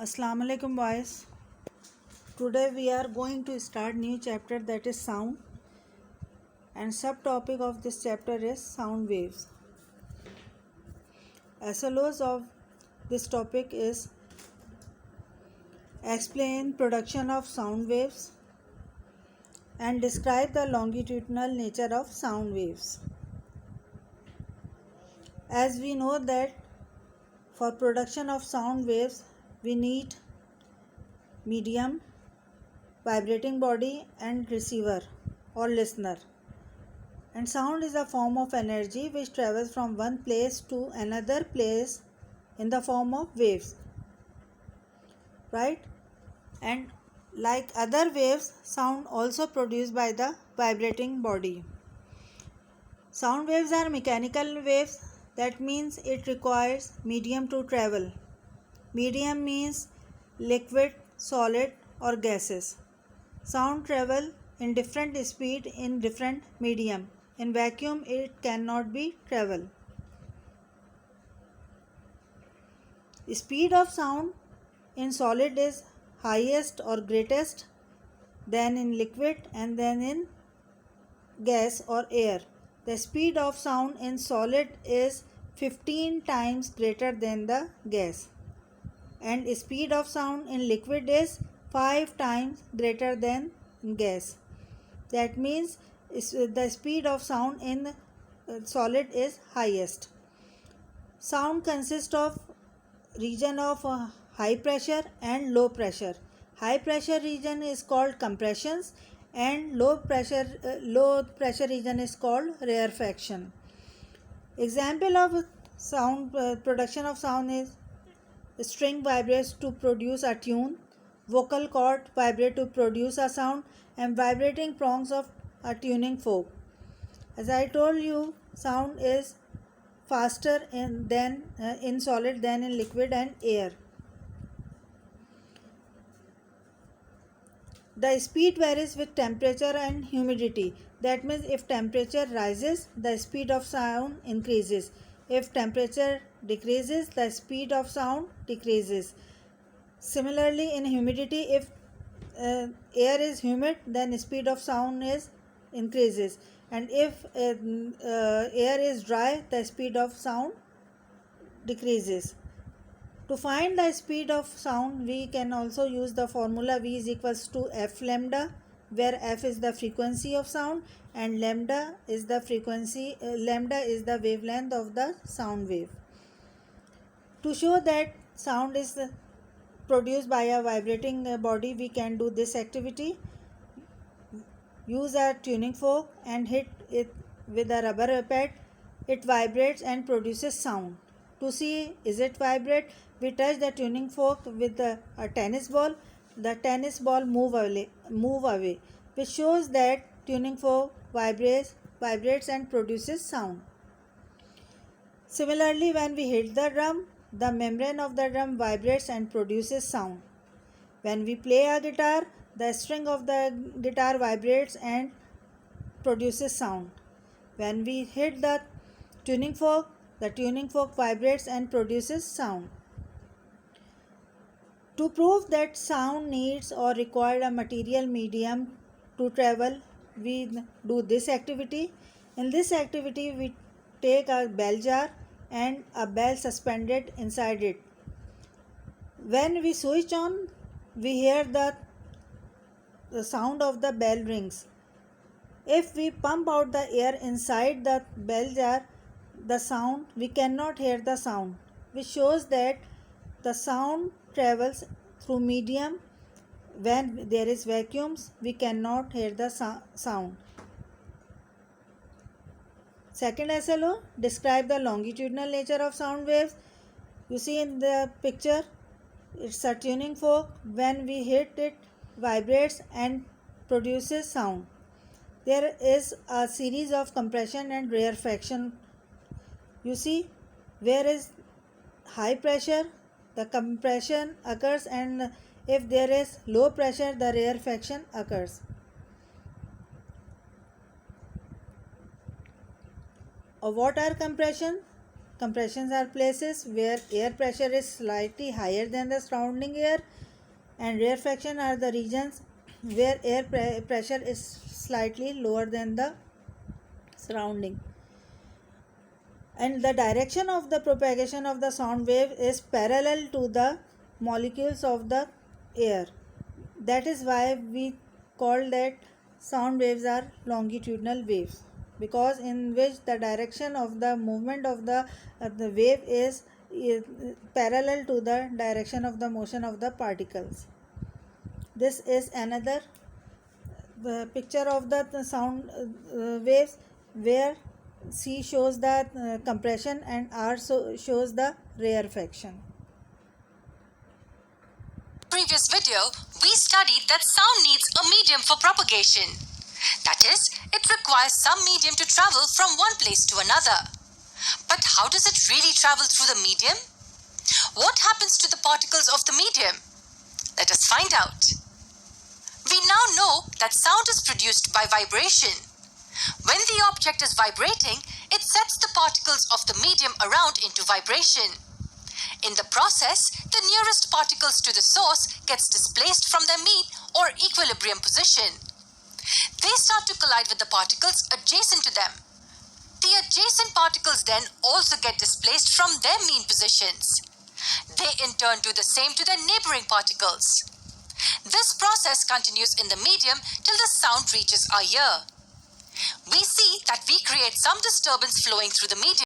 Assalamu alaikum boys. Today we are going to start new chapter, that is sound, and subtopic of this chapter is sound waves. SLOs of this topic is explain production of sound waves and describe the longitudinal nature of sound waves. As we know that for production of sound waves we need medium, vibrating body and receiver or listener. And sound is a form of energy which travels from one place to another place in the form of waves, right? And like other waves, sound also produced by the vibrating body. Sound waves are mechanical waves, that means it requires medium to travel. Medium means liquid, solid or gases. Sound travel in different speed in different medium. In vacuum it cannot be travel. Speed of sound in solid is highest or greatest, then in liquid and then in gas or air. The speed of sound in solid is 15 times greater than the gas, and speed of sound in liquid is 5 times greater than gas. That means the speed of sound in solid is highest. Sound consists of region of high pressure and low pressure. High pressure region is called compressions and low pressure region is called rarefaction. Example of sound production of sound is string vibrates to produce a tune, vocal cord vibrate to produce a sound, and vibrating prongs of a tuning fork. As I told you, sound is faster in solid than in liquid and air. The speed varies with temperature and humidity. That means if temperature rises, the speed of sound increases. If temperature decreases, the speed of sound decreases. Similarly, in humidity, if air is humid, then speed of sound is increases, and if air is dry, the speed of sound decreases. To find the speed of sound, we can also use the formula V is equals to F lambda, where F is the frequency of sound and lambda is the wavelength of the sound wave. To show that sound is produced by a vibrating body, we can do this activity. Use a tuning fork and hit it with a rubber pad. It vibrates and produces sound. To see is it vibrate, we touch the tuning fork with a tennis ball. The tennis ball move away, which shows that tuning fork vibrates and produces sound. Similarly, when we hit the drum, the membrane of the drum vibrates and produces sound. When we play a guitar, the string of the guitar vibrates and produces sound. When we hit the tuning fork vibrates and produces sound. To prove that sound needs or require a material medium to travel, we do this activity. In this activity, we take a bell jar and a bell suspended inside it. When we switch on, we hear the sound of the bell rings. If we pump out the air inside the bell jar, we cannot hear the sound, which shows that the sound travels through medium. When there is vacuums, we cannot hear the sound. Second SLO, describe the longitudinal nature of sound waves. You see in the picture, it's a tuning fork. When we hit it, vibrates and produces sound. There is a series of compression and rarefaction. You see, where is high pressure, the compression occurs, and if there is low pressure, the rarefaction occurs. What are compression? Compressions are places where air pressure is slightly higher than the surrounding air, and rarefaction are the regions where air pressure is slightly lower than the surrounding. And the direction of the propagation of the sound wave is parallel to the molecules of the air. That is why we call that sound waves are longitudinal waves, because in which the direction of the movement of the wave is parallel to the direction of the motion of the particles. This is another picture of the sound waves, where C shows the compression and R shows the rarefaction. Previous video, we studied that sound needs a medium for propagation. That is, it requires some medium to travel from one place to another. But how does it really travel through the medium? What happens to the particles of the medium? Let us find out. We now know that sound is produced by vibration. When the object is vibrating, it sets the particles of the medium around into vibration. In the process, the nearest particles to the source gets displaced from their mean or equilibrium position. They start to collide with the particles adjacent to them. The adjacent particles then also get displaced from their mean positions. They in turn do the same to their neighboring particles. This process continues in the medium till the sound reaches our ear. We see that we create some disturbance flowing through the medium